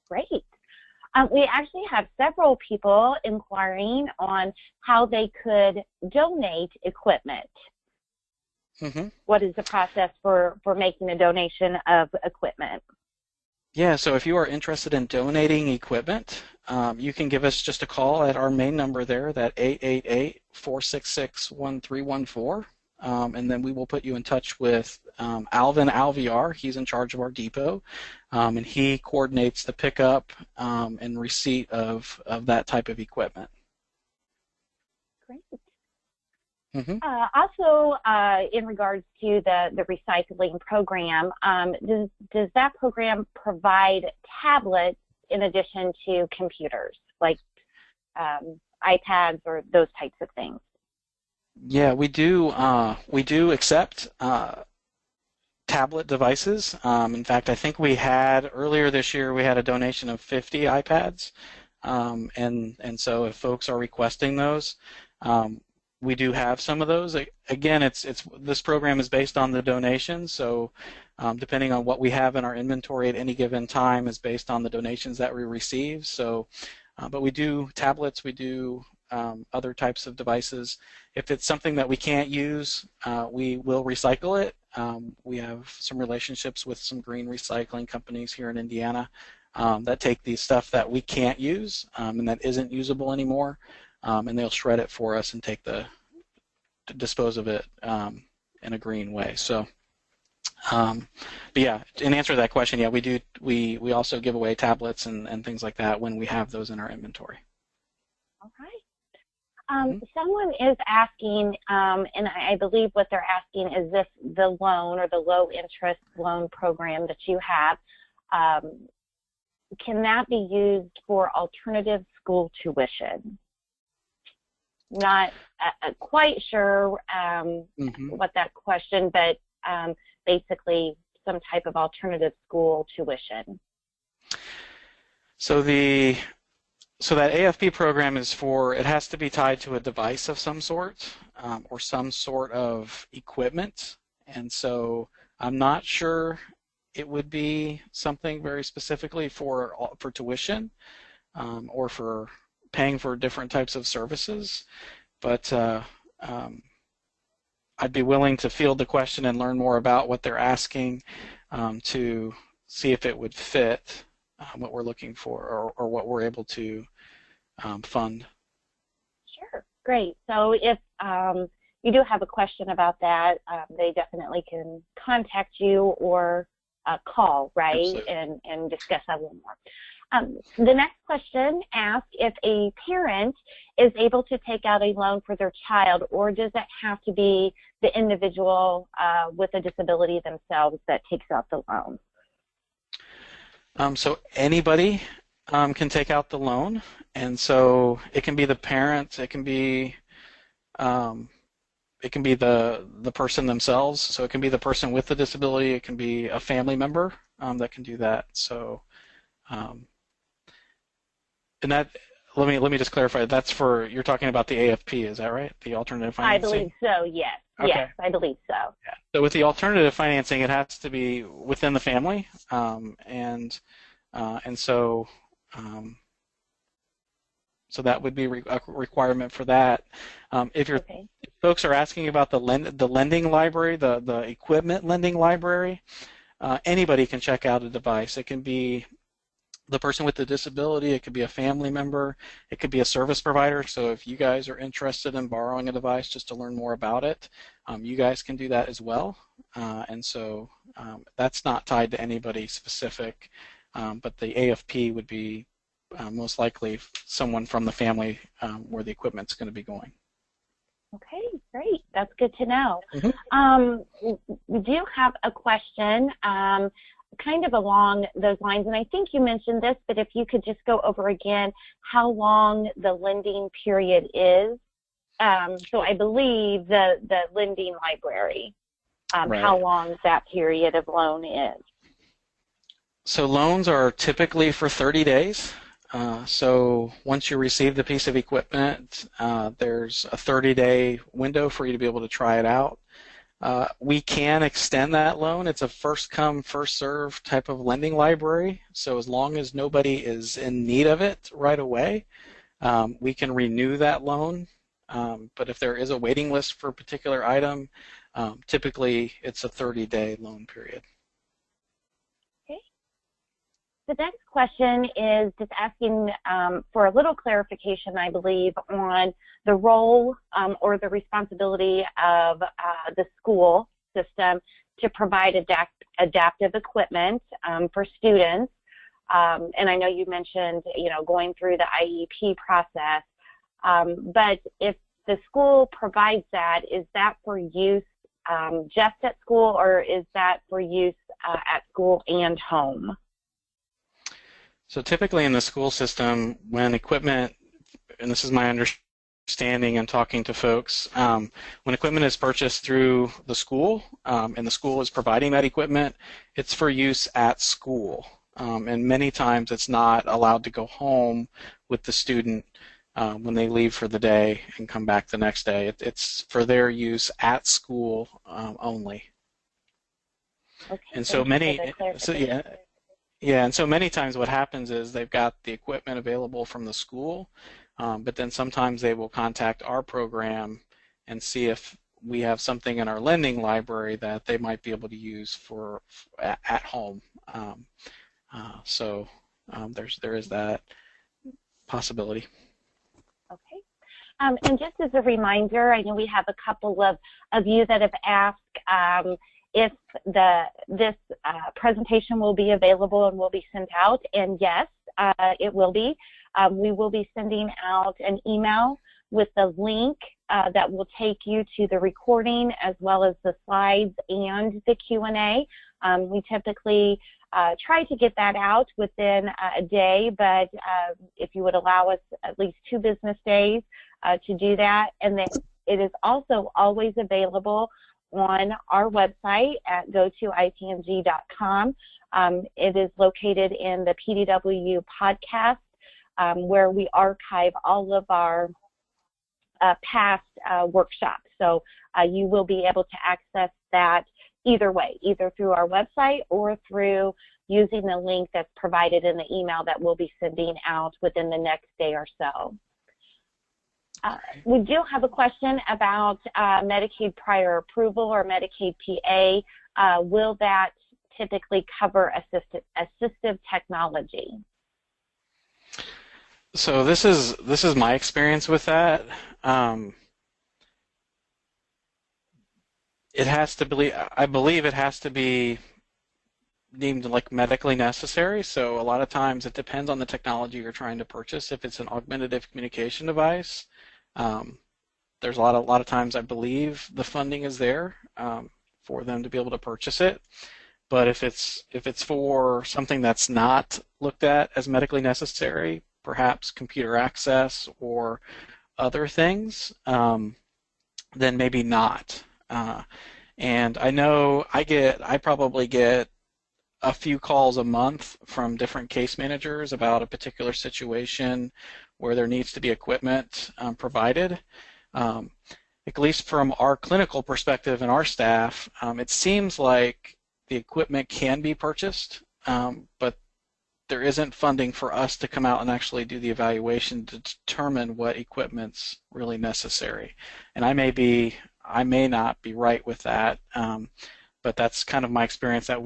Great. We actually have several people inquiring on how they could donate equipment. Mm-hmm. What is the process for making a donation of equipment? Yeah, so if you are interested in donating equipment, you can give us just a call at our main number there, that 888-466-1314, and then we will put you in touch with Alvin Alviar. He's in charge of our depot, and he coordinates the pickup and receipt of that type of equipment. Great. Mm-hmm. Also, in regards to the recycling program, does that program provide tablets in addition to computers, like iPads or those types of things? Yeah, we do accept tablet devices. In fact, I think earlier this year we had a donation of 50 iPads, and so if folks are requesting those, we do have some of those. Again, this program is based on the donation, so depending on what we have in our inventory at any given time is based on the donations that we receive. So, but we do tablets, we do other types of devices. If it's something that we can't use, we will recycle it. We have some relationships with some green recycling companies here in Indiana that take the stuff that we can't use and that isn't usable anymore, and they'll shred it for us and dispose of it in a green way. So, but yeah, in answer to that question, yeah, we do. We also give away tablets and things like that when we have those in our inventory. All right. Someone is asking, and I believe what they're asking is if the loan or the low interest loan program that you have, can that be used for alternative school tuition? Not quite sure what that question, but basically some type of alternative school tuition. So that AFP program it has to be tied to a device of some sort or some sort of equipment, and so I'm not sure it would be something very specifically for tuition or for paying for different types of services, but I'd be willing to field the question and learn more about what they're asking to see if it would fit what we're looking for or what we're able to fund. Sure, great. So if you do have a question about that, they definitely can contact you or call, right, and discuss that a little more. The next question asks if a parent is able to take out a loan for their child, or does it have to be the individual with a disability themselves that takes out the loan? So anybody can take out the loan, and so it can be the parent, it can be it can be the person themselves, so it can be the person with the disability, it can be a family member that can do that. So, and that, let me just clarify, that's for, you're talking about the AFP, is that right? The alternative financing? I believe so, yes. Okay. Yes, I believe so. Yeah. So with the alternative financing, it has to be within the family, and so so that would be a requirement for that. If you're Okay. if folks are asking about the lending library, the equipment lending library, anybody can check out a device. It can be the person with the disability, it could be a family member, it could be a service provider. So if you guys are interested in borrowing a device just to learn more about it, you guys can do that as well. And so that's not tied to anybody specific, but the AFP would be most likely someone from the family where the equipment's going to be going. Okay, great. That's good to know. Mm-hmm. We do have a question kind of along those lines, and I think you mentioned this, but if you could just go over again how long the lending period is. So I believe the lending library, Right. How long that period of loan is. So loans are typically for 30 days. So once you receive the piece of equipment, there's a 30-day window for you to be able to try it out. We can extend that loan. It's a first-come, first-served type of lending library. So as long as nobody is in need of it right away, we can renew that loan. But if there is a waiting list for a particular item, typically it's a 30-day loan period. The next question is just asking for a little clarification, I believe, on the role or the responsibility of the school system to provide adaptive equipment for students. And I know you mentioned, going through the IEP process, but if the school provides that, is that for use just at school, or is that for use at school and home? So typically in the school system, when equipment, and this is my understanding and talking to folks, when equipment is purchased through the school and the school is providing that equipment, it's for use at school. And many times it's not allowed to go home with the student when they leave for the day and come back the next day. It's for their use at school only. Okay. And so many, and so many times what happens is they've got the equipment available from the school, but then sometimes they will contact our program and see if we have something in our lending library that they might be able to use for at home. So there is that possibility. Okay. And just as a reminder, I know we have a couple of you that have asked if this presentation will be available and will be sent out, and yes, it will be. We will be sending out an email with the link that will take you to the recording as well as the slides and the Q&A. We typically try to get that out within a day, but if you would allow us at least 2 business days to do that. And then it is also always available on our website at go2itmg.com. It is located in the PDW podcast where we archive all of our past workshops. So you will be able to access that either way, either through our website or through using the link that's provided in the email that we'll be sending out within the next day or so. We do have a question about Medicaid prior approval or Medicaid PA. Will that typically cover assistive technology? So this is my experience with that. It has to be, I believe it has to be deemed like medically necessary. So a lot of times it depends on the technology you're trying to purchase. If it's an augmentative communication device, there's a lot of times I believe the funding is there for them to be able to purchase it. But if it's for something that's not looked at as medically necessary, perhaps computer access or other things, then maybe not. And I know I probably get a few calls a month from different case managers about a particular situation where there needs to be equipment provided. At least from our clinical perspective and our staff, it seems like the equipment can be purchased, but there isn't funding for us to come out and actually do the evaluation to determine what equipment's really necessary. And I may not be right with that, but that's kind of my experience, that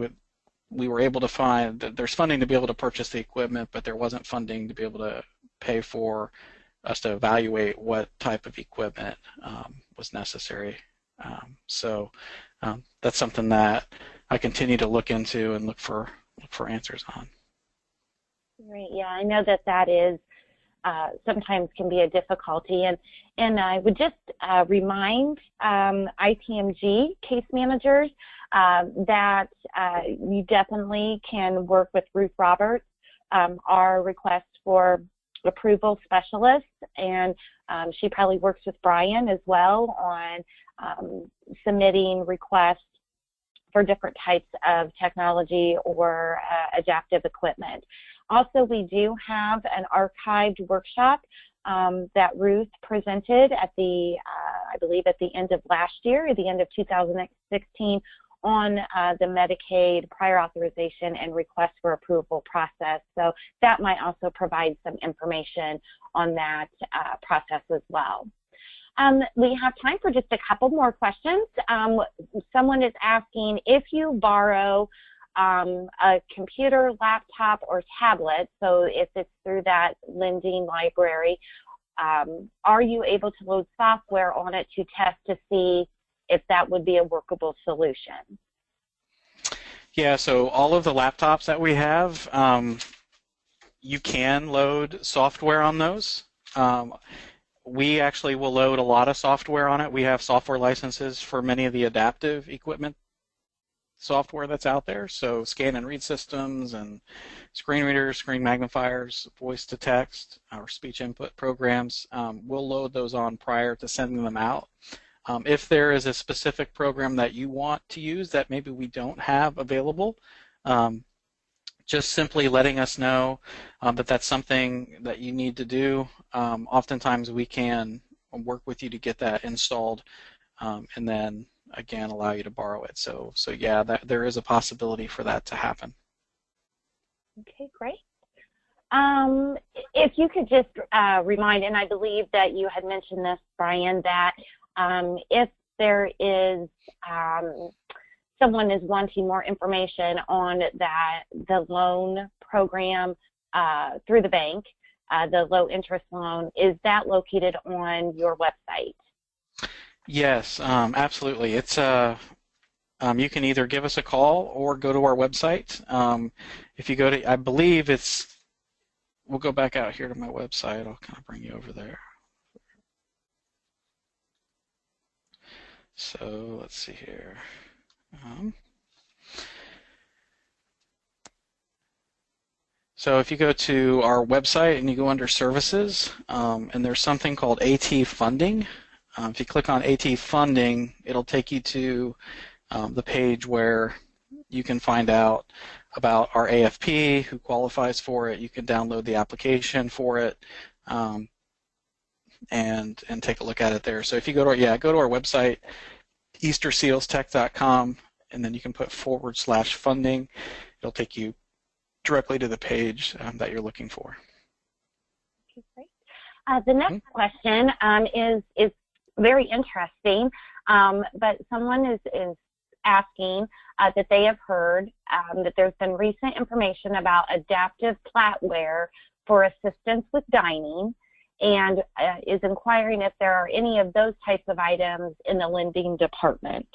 we were able to find that there's funding to be able to purchase the equipment, but there wasn't funding to be able to pay for us to evaluate what type of equipment was necessary. So that's something that I continue to look into and look for answers on. Right. Yeah, I know that is sometimes can be a difficulty, and I would just remind ITMG case managers that you definitely can work with Ruth Roberts, our request for approval specialist, and she probably works with Brian as well on submitting requests for different types of technology or adaptive equipment. Also, we do have an archived workshop that Ruth presented at I believe at the end of last year, at the end of 2016, on the Medicaid prior authorization and request for approval process. So that might also provide some information on that process as well. We have time for just a couple more questions. Someone is asking, if you borrow a computer, laptop, or tablet, so if it's through that lending library, are you able to load software on it to test to see if that would be a workable solution? Yeah, so all of the laptops that we have, you can load software on those. We actually will load a lot of software on it. We have software licenses for many of the adaptive equipment software that's out there, so scan and read systems and screen readers, screen magnifiers, voice to text, or speech input programs. We'll load those on prior to sending them out. If there is a specific program that you want to use that maybe we don't have available, just simply letting us know that that's something that you need to do. Oftentimes we can work with you to get that installed, and then again allow you to borrow it. So yeah, there is a possibility for that to happen. Okay, great. If you could just remind, and I believe that you had mentioned this, Brian, that if there is someone is wanting more information on the loan program through the bank, the low interest loan, is that located on your website? Yes, absolutely. It's you can either give us a call or go to our website. If you go to, I believe we'll go back out here to my website. I'll kind of bring you over there. So let's see here. So if you go to our website and you go under services, and there's something called AT funding. If you click on AT funding, it'll take you to the page where you can find out about our AFP, who qualifies for it. You can download the application for it, and take a look at it there. So if you go to our website, eastersealstech.com, and then you can put /funding. It'll take you directly to the page that you're looking for. Okay, great. The next question is very interesting, but someone is asking that they have heard that there's been recent information about adaptive flatware for assistance with dining, and is inquiring if there are any of those types of items in the lending department.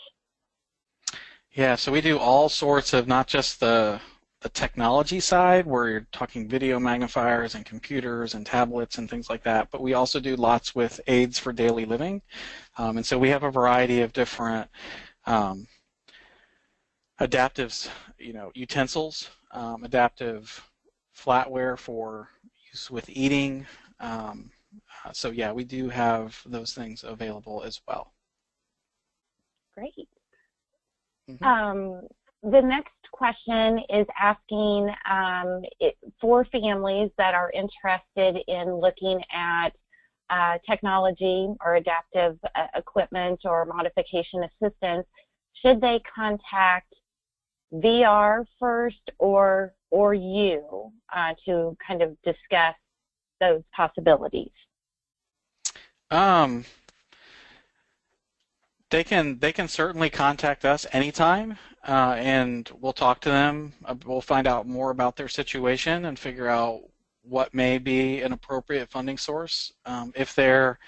Yeah, so we do all sorts of, not just the technology side, where you're talking video magnifiers and computers and tablets and things like that, but we also do lots with aids for daily living. And so we have a variety of different adaptive, utensils, adaptive flatware for use with eating. So yeah, we do have those things available as well. Great. Mm-hmm. The next question is asking for families that are interested in looking at technology or adaptive equipment or modification assistance, should they contact VR first or you to kind of discuss those possibilities? They can certainly contact us anytime, and we'll talk to them. We'll find out more about their situation and figure out what may be an appropriate funding source. If they're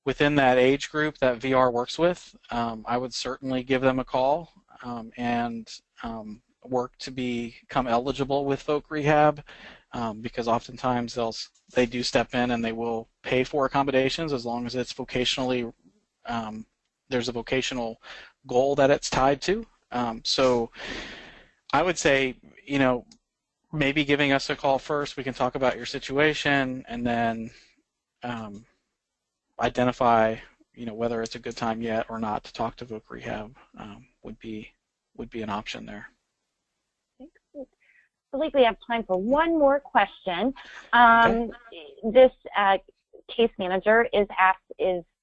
within that age group that VR works with, I would certainly give them a call and work to become eligible with folk rehab, because oftentimes they do step in and they will pay for accommodations as long as it's vocationally there's a vocational goal that it's tied to. So I would say, maybe giving us a call first, we can talk about your situation and then identify, whether it's a good time yet or not to talk to voc rehab would be an option there. I believe we have time for one more question. Okay. This case manager is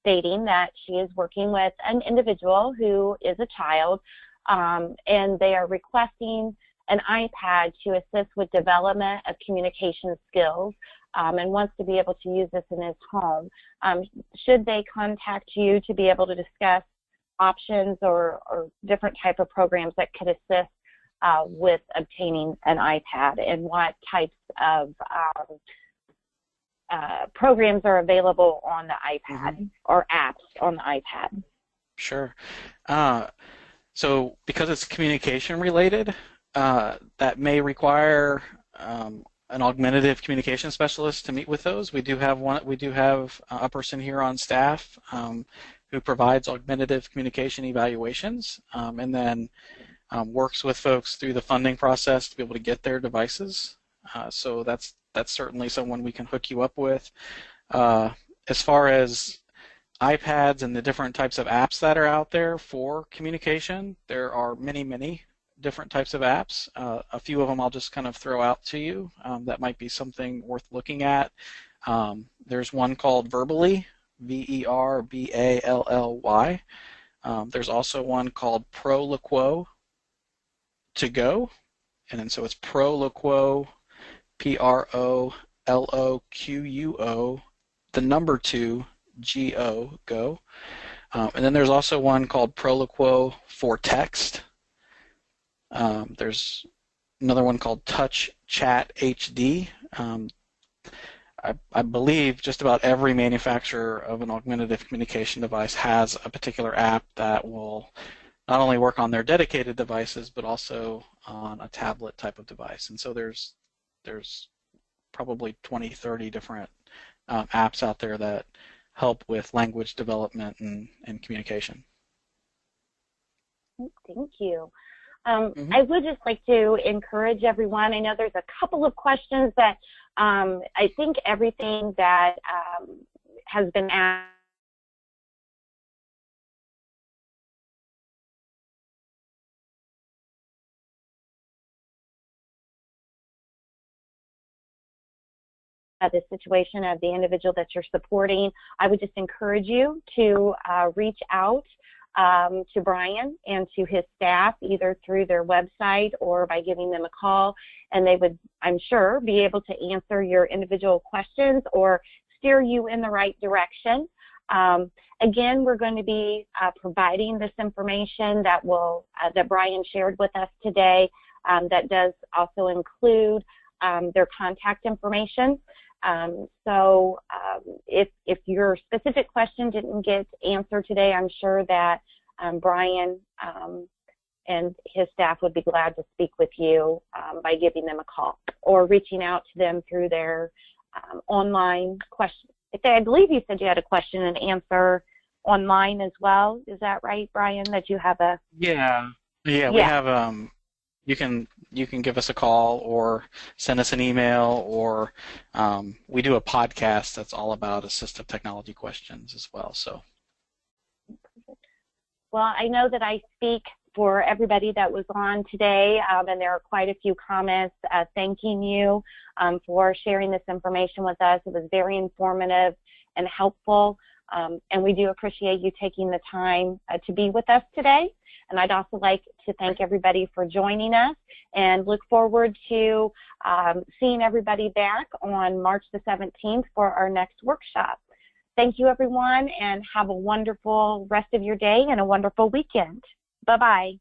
stating that she is working with an individual who is a child, and they are requesting an iPad to assist with development of communication skills, and wants to be able to use this in his home. Should they contact you to be able to discuss options or different type of programs that could assist with obtaining an iPad, and what types of programs are available on the iPad or apps on the iPad? Sure. So because it's communication related, that may require an augmentative communication specialist to meet with those. We do have a person here on staff who provides augmentative communication evaluations, and then works with folks through the funding process to be able to get their devices. So that's certainly someone we can hook you up with. As far as iPads and the different types of apps that are out there for communication, there are many, many different types of apps. A few of them I'll just kind of throw out to you that might be something worth looking at. There's one called Verbally, VERBALLY. There's also one called Proloquo to go, and then so it's Proloquo, PROLOQUO, the number 2, GO, go. And then there's also one called Proloquo for Text. There's another one called Touch Chat HD. I believe just about every manufacturer of an augmentative communication device has a particular app that will not only work on their dedicated devices, but also on a tablet type of device. And so there's probably 20, 30 different apps out there that help with language development and communication. Thank you. I would just like to encourage everyone. I know there's a couple of questions that I think everything that has been asked the situation of the individual that you're supporting. I would just encourage you to reach out to Brian and to his staff, either through their website or by giving them a call, and they would, I'm sure, be able to answer your individual questions or steer you in the right direction. Again, we're going to be providing this information that that Brian shared with us today. That does also include their contact information. So if your specific question didn't get answered today, I'm sure that Brian and his staff would be glad to speak with you by giving them a call or reaching out to them through their online question. I believe you said you had a question and answer online as well. Is that right, Brian, that you have a... Yeah, we have... You can give us a call or send us an email, or we do a podcast that's all about assistive technology questions as well. So, Well, I know that I speak for everybody that was on today, and there are quite a few comments thanking you for sharing this information with us. It was very informative and helpful, and we do appreciate you taking the time to be with us today. And I'd also like to thank everybody for joining us and look forward to seeing everybody back on March the 17th for our next workshop. Thank you, everyone, and have a wonderful rest of your day and a wonderful weekend. Bye-bye.